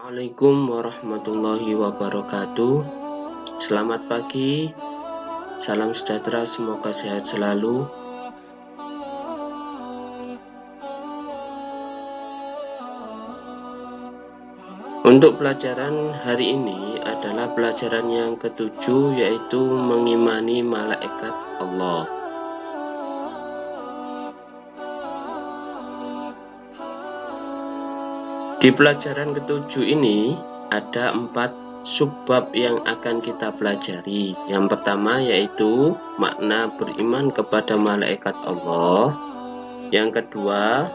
Assalamualaikum warahmatullahi wabarakatuh. Selamat pagi, salam sejahtera, semoga sehat selalu. Untuk pelajaran hari ini adalah pelajaran yang ketujuh, yaitu mengimani malaikat Allah. Di pelajaran ketujuh ini ada 4 subbab yang akan kita pelajari. Yang pertama yaitu makna beriman kepada malaikat Allah. Yang kedua,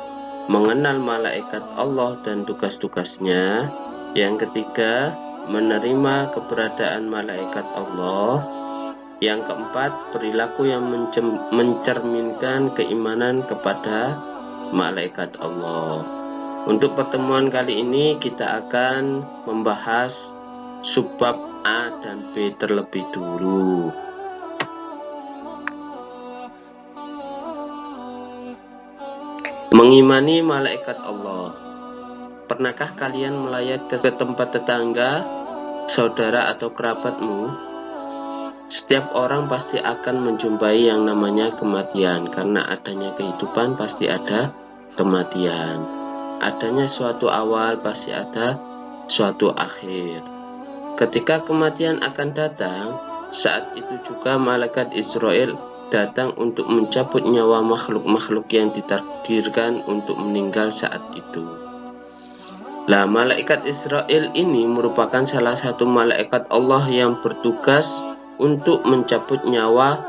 mengenal malaikat Allah dan tugas-tugasnya. Yang ketiga, menerima keberadaan malaikat Allah. Yang keempat, perilaku yang mencerminkan keimanan kepada malaikat Allah. Untuk pertemuan kali ini kita akan membahas subbab A dan B terlebih dulu. Mengimani malaikat Allah. Pernahkah kalian melayat ke tempat tetangga, saudara atau kerabatmu? Setiap orang pasti akan menjumpai yang namanya kematian. Karena adanya kehidupan pasti ada kematian. Adanya suatu awal pasti ada suatu akhir. Ketika kematian akan datang, saat itu juga malaikat Israel datang untuk mencabut nyawa makhluk-makhluk yang ditakdirkan untuk meninggal saat itu. Lah, malaikat Israel ini merupakan salah satu malaikat Allah yang bertugas untuk mencabut nyawa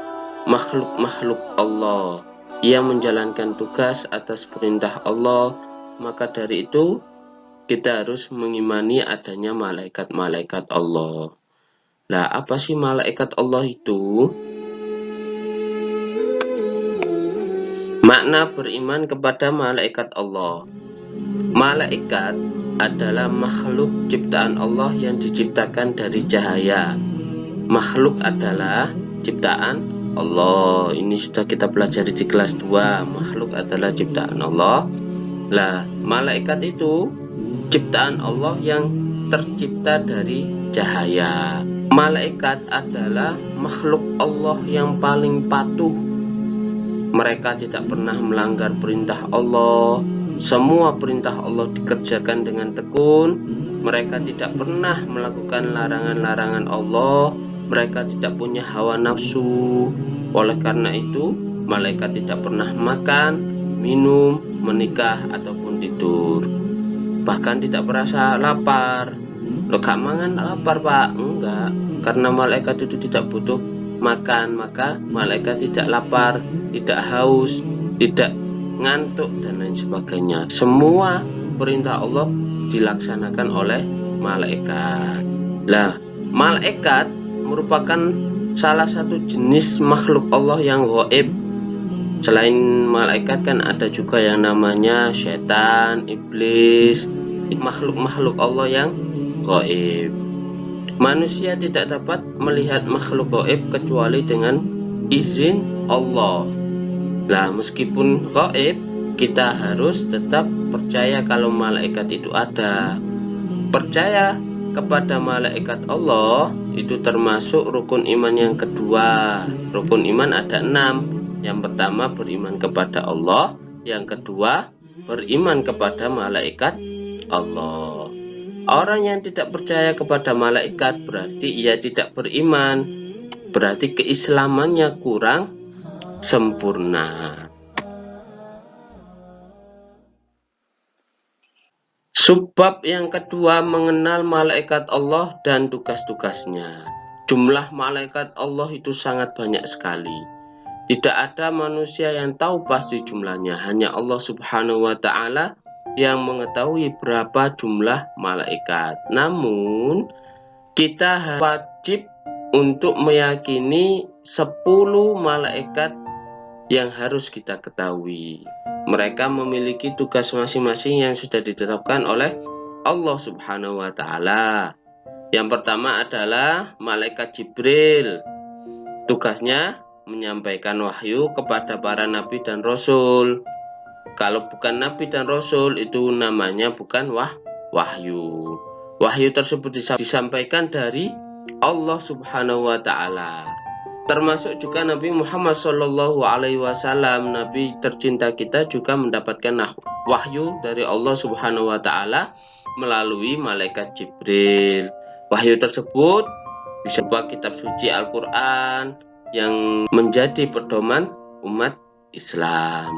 makhluk-makhluk Allah yang menjalankan tugas atas perintah Allah. Maka dari itu kita harus mengimani adanya malaikat-malaikat Allah. Lah, apa sih malaikat Allah itu? Makna beriman kepada malaikat Allah. Malaikat adalah makhluk ciptaan Allah yang diciptakan dari cahaya. Makhluk adalah ciptaan Allah. Ini sudah kita pelajari di kelas 2. Makhluk adalah ciptaan Allah. Lah, malaikat itu ciptaan Allah yang tercipta dari cahaya. Malaikat adalah makhluk Allah yang paling patuh. Mereka tidak pernah melanggar perintah Allah. Semua perintah Allah dikerjakan dengan tekun. Mereka tidak pernah melakukan larangan-larangan Allah. Mereka tidak punya hawa nafsu. Oleh karena itu, malaikat tidak pernah makan, minum, menikah, ataupun tidur. Bahkan tidak merasa lapar. Lo gak mangan lapar, Pak? Enggak. Karena malaikat itu tidak butuh makan, maka malaikat tidak lapar, tidak haus, tidak ngantuk, dan lain sebagainya. Semua perintah Allah dilaksanakan oleh malaikat. Lah, malaikat merupakan salah satu jenis makhluk Allah yang gaib. Selain malaikat kan ada juga yang namanya setan, iblis, makhluk-makhluk Allah yang gaib. Manusia tidak dapat melihat makhluk gaib kecuali dengan izin Allah. Lah, meskipun gaib, kita harus tetap percaya kalau malaikat itu ada. Percaya kepada malaikat Allah itu termasuk rukun iman yang kedua. Rukun iman ada 6. Yang pertama, beriman kepada Allah. Yang kedua, beriman kepada malaikat Allah. Orang yang tidak percaya kepada malaikat berarti ia tidak beriman. Berarti keislamannya kurang sempurna. Subbab yang kedua, mengenal malaikat Allah dan tugas-tugasnya. Jumlah malaikat Allah itu sangat banyak sekali. Tidak ada manusia yang tahu pasti jumlahnya. Hanya Allah Subhanahu wa Ta'ala yang mengetahui berapa jumlah malaikat. Namun, kita wajib untuk meyakini 10 malaikat yang harus kita ketahui. Mereka memiliki tugas masing-masing yang sudah ditetapkan oleh Allah Subhanahu wa Ta'ala. Yang pertama adalah malaikat Jibril. Tugasnya menyampaikan wahyu kepada para nabi dan rasul. Kalau bukan nabi dan rasul, itu namanya bukan wahyu. Wahyu tersebut disampaikan dari Allah Subhanahu wa Ta'ala. Termasuk juga Nabi Muhammad Shallallahu Alaihi Wasallam, Nabi tercinta kita, juga mendapatkan wahyu dari Allah Subhanahu wa Ta'ala melalui malaikat Jibril. Wahyu tersebut bisa berupa kitab suci Al-Quran yang menjadi pedoman umat Islam.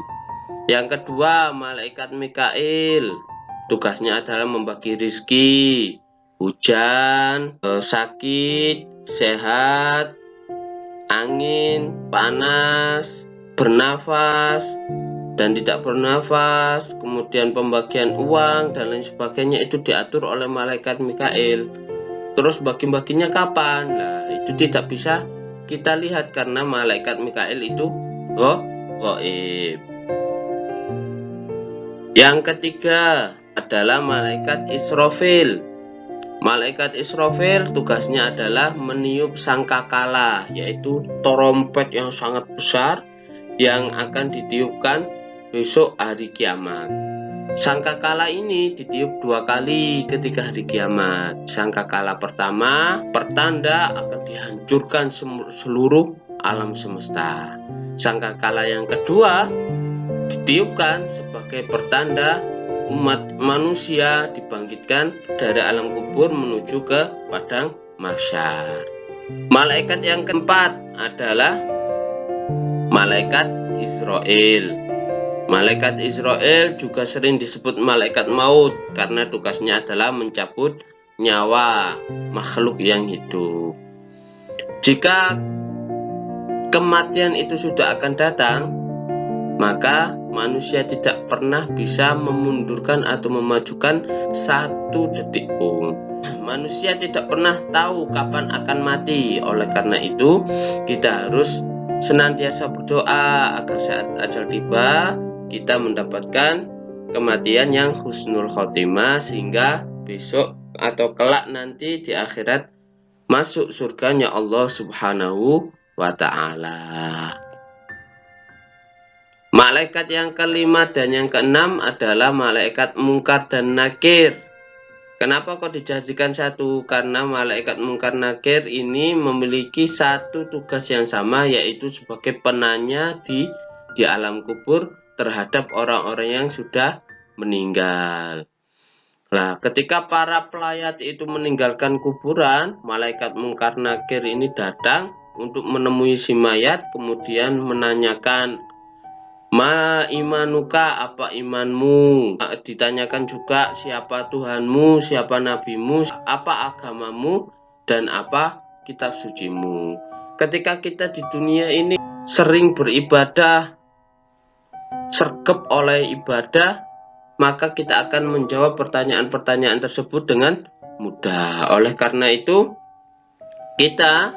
Yang kedua, malaikat Mikail. Tugasnya adalah membagi rizki, hujan, sakit, sehat, angin, panas, bernafas, dan tidak bernafas, kemudian pembagian uang, dan lain sebagainya itu diatur oleh malaikat Mikail. Terus bagi-baginya kapan? Nah, itu tidak bisa kita lihat karena malaikat Mikail itu gaib. Yang ketiga adalah malaikat Israfil. Malaikat Israfil tugasnya adalah meniup sangkakala, yaitu trompet yang sangat besar yang akan ditiupkan besok hari kiamat. Sangkakala ini ditiup 2 kali ketika hari kiamat. Sangkakala pertama, pertanda akan dihancurkan seluruh alam semesta. Sangkakala yang kedua ditiupkan sebagai pertanda umat manusia dibangkitkan dari alam kubur menuju ke padang mahsyar. Malaikat yang keempat adalah malaikat Israel. Malaikat Israel juga sering disebut malaikat maut karena tugasnya adalah mencabut nyawa makhluk yang hidup. Jika kematian itu sudah akan datang, maka manusia tidak pernah bisa memundurkan atau memajukan 1 detik pun. Manusia tidak pernah tahu kapan akan mati. Oleh karena itu, kita harus senantiasa berdoa agar saat ajal tiba, kita mendapatkan kematian yang husnul khotimah, sehingga besok atau kelak nanti di akhirat masuk surganya Allah Subhanahu wa Ta'ala. Malaikat yang kelima dan yang keenam adalah malaikat Mungkar dan Nakir. Kenapa kok dijadikan satu? Karena malaikat Mungkar Nakir ini memiliki satu tugas yang sama, yaitu sebagai penanya di alam kubur terhadap orang-orang yang sudah meninggal. Nah, ketika para pelayat itu meninggalkan kuburan, malaikat Mungkar Nakir ini datang untuk menemui si mayat, kemudian menanyakan, "Ma imanuka, apa imanmu?" Ditanyakan juga siapa Tuhanmu, siapa nabimu, apa agamamu, dan apa kitab sucimu. Ketika kita di dunia ini sering beribadah, sergap oleh ibadah, maka kita akan menjawab pertanyaan-pertanyaan tersebut dengan mudah. Oleh karena itu, kita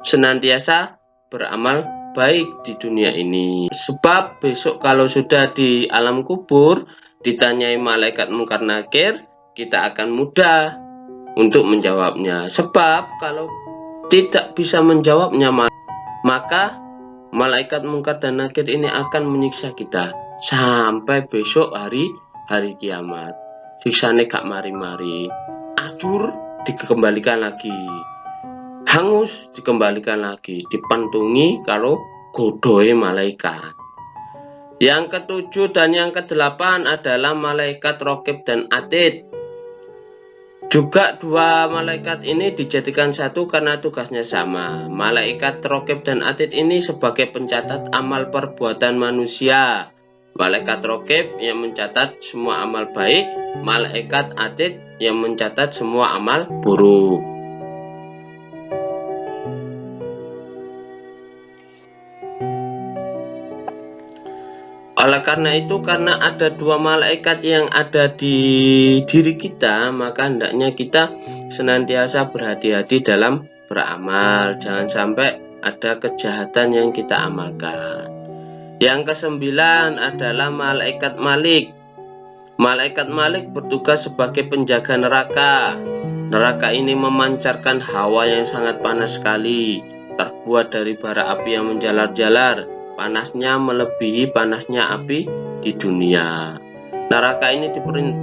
senantiasa beramal baik di dunia ini. Sebab besok kalau sudah di alam kubur ditanyai malaikat Mungkar Nakir, kita akan mudah untuk menjawabnya. Sebab kalau tidak bisa menjawabnya, maka malaikat Mungkar dan Nakir ini akan menyiksa kita sampai besok hari kiamat. Siksane gak mari-mari. Acur dikembalikan lagi. Hangus dikembalikan lagi, dipantungi kalau godohe malaikat. Yang ketujuh dan yang kedelapan adalah malaikat Raqib dan Atid. Juga 2 malaikat ini dijadikan satu karena tugasnya sama. Malaikat Raqib dan Atid ini sebagai pencatat amal perbuatan manusia. Malaikat Raqib yang mencatat semua amal baik, malaikat Atid yang mencatat semua amal buruk. Oleh karena itu, karena ada 2 malaikat yang ada di diri kita, maka hendaknya kita senantiasa berhati-hati dalam beramal. Jangan sampai ada kejahatan yang kita amalkan. Yang kesembilan adalah malaikat Malik. Malaikat Malik bertugas sebagai penjaga neraka. Neraka ini memancarkan hawa yang sangat panas sekali, terbuat dari bara api yang menjalar-jalar. Panasnya melebihi panasnya api di dunia. Neraka ini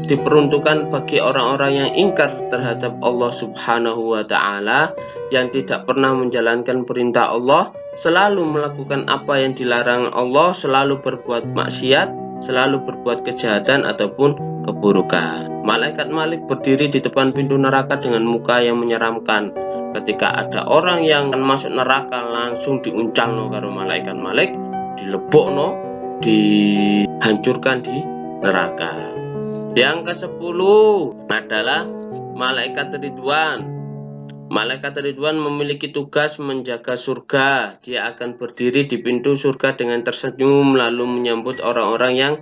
diperuntukkan bagi orang-orang yang ingkar terhadap Allah Subhanahu wa Ta'ala, yang tidak pernah menjalankan perintah Allah, selalu melakukan apa yang dilarang Allah, selalu berbuat maksiat, selalu berbuat kejahatan ataupun keburukan. Malaikat Malik berdiri di depan pintu neraka dengan muka yang menyeramkan. Ketika ada orang yang akan masuk neraka, langsung diuncalno karo malaikat Malik, dilebokno, dihancurkan di neraka. Yang ke-10 adalah malaikat Ridwan. Malaikat Ridwan memiliki tugas menjaga surga. Dia akan berdiri di pintu surga dengan tersenyum lalu menyambut orang-orang yang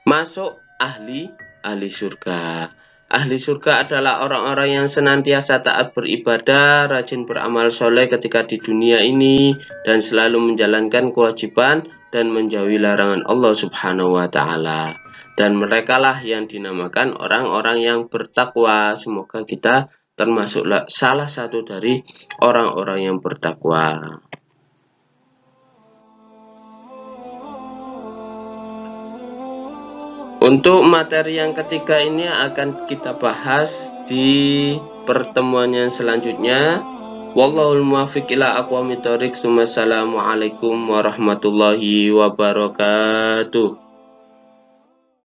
masuk ahli surga. Ahli surga adalah orang-orang yang senantiasa taat beribadah, rajin beramal soleh ketika di dunia ini, dan selalu menjalankan kewajiban dan menjauhi larangan Allah Subhanahu wa Ta'ala. Dan merekalah yang dinamakan orang-orang yang bertakwa. Semoga kita termasuk salah satu dari orang-orang yang bertakwa. Untuk materi yang ketiga ini akan kita bahas di pertemuan yang selanjutnya. Wallahul muwaffiq ila aqwamit thoriq. Wassalamualaikum warahmatullahi wabarakatuh.